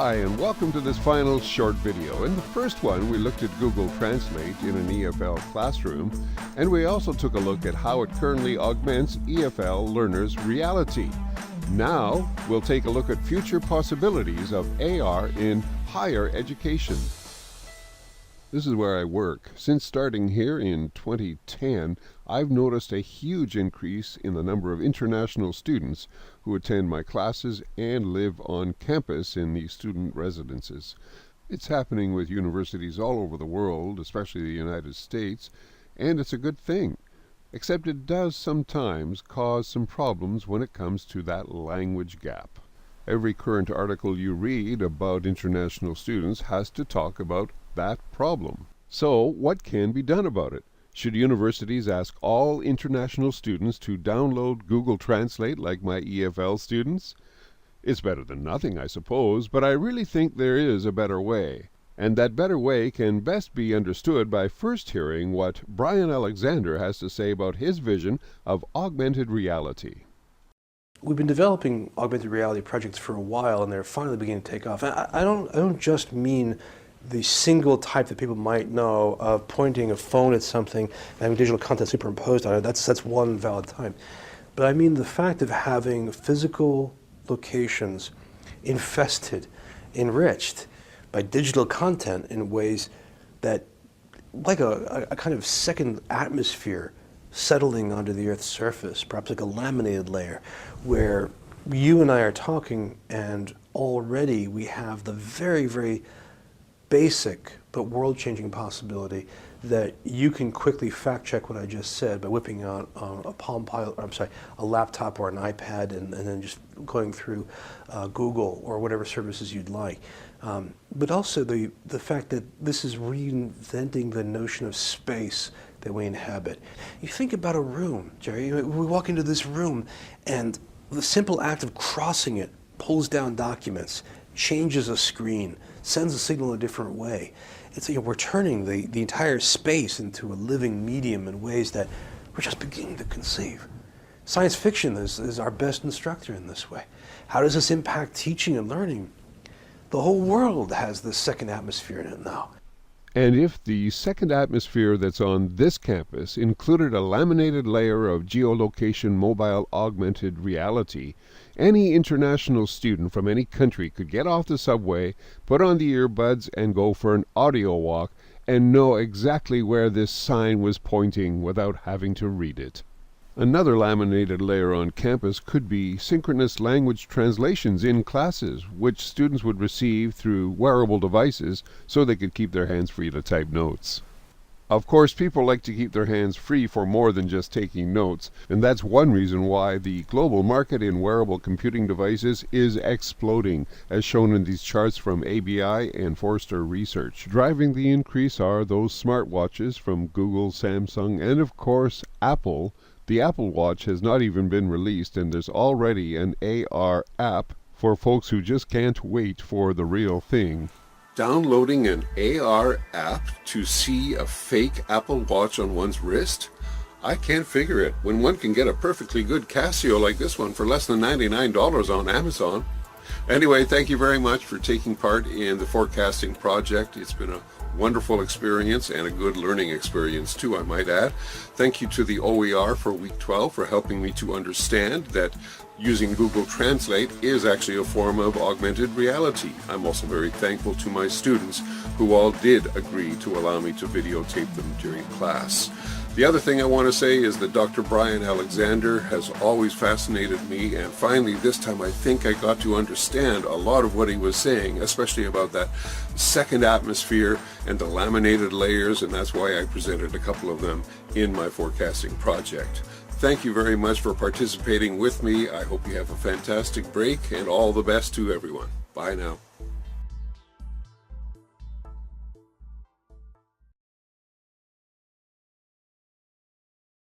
Hi, and welcome to this final short video. In the first one, we looked at Google Translate in an EFL classroom, and we also took a look at how it currently augments EFL learners' reality. Now, we'll take a look at future possibilities of AR in higher education. This is where I work. Since starting here in 2010, I've noticed a huge increase in the number of international students who attend my classes and live on campus in the student residences. It's happening with universities all over the world, especially the United States, and it's a good thing. Except it does sometimes cause some problems when it comes to that language gap. Every current article you read about international students has to talk about that problem. So, what can be done about it? Should universities ask all international students to download Google Translate like my EFL students? It's better than nothing, I suppose, but I really think there is a better way. And that better way can best be understood by first hearing what Brian Alexander has to say about his vision of augmented reality. We've been developing augmented reality projects for a while, and they're finally beginning to take off. And I don't just mean the single type that people might know of pointing a phone at something and having digital content superimposed on it. That's one valid type. But I mean the fact of having physical locations infested, enriched by digital content in ways that, like a kind of second atmosphere settling onto the Earth's surface, perhaps like a laminated layer, where you and I are talking and already we have the very, very basic but world-changing possibility that you can quickly fact-check what I just said by whipping out a laptop or an iPad and then just going through Google or whatever services you'd like. But also the fact that this is reinventing the notion of space that we inhabit. You think about a room, Jerry. We walk into this room and the simple act of crossing it pulls down documents, changes a screen, sends a signal a different way. It's, we're turning the entire space into a living medium in ways that we're just beginning to conceive. Science fiction is our best instructor in this way. How does this impact teaching and learning? The whole world has this second atmosphere in it now. And if the second atmosphere that's on this campus included a laminated layer of geolocation mobile augmented reality, any international student from any country could get off the subway, put on the earbuds, and go for an audio walk and know exactly where this sign was pointing without having to read it. Another laminated layer on campus could be synchronous language translations in classes, which students would receive through wearable devices so they could keep their hands free to type notes. Of course, people like to keep their hands free for more than just taking notes, and that's one reason why the global market in wearable computing devices is exploding, as shown in these charts from ABI and Forrester Research. Driving the increase are those smartwatches from Google, Samsung, and of course, Apple. The Apple Watch has not even been released, and there's already an AR app for folks who just can't wait for the real thing. Downloading an AR app to see a fake Apple Watch on one's wrist? I can't figure it when one can get a perfectly good Casio like this one for less than $99 on Amazon. Anyway, thank you very much for taking part in the forecasting project. It's been a wonderful experience and a good learning experience too, I might add. Thank you to the OER for week 12 for helping me to understand that using Google Translate is actually a form of augmented reality. I'm also very thankful to my students who all did agree to allow me to videotape them during class. The other thing I want to say is that Dr. Brian Alexander has always fascinated me, and finally this time I think I got to understand a lot of what he was saying, especially about that second atmosphere and the laminated layers, and that's why I presented a couple of them in my forecasting project. Thank you very much for participating with me. I hope you have a fantastic break, and all the best to everyone. Bye now.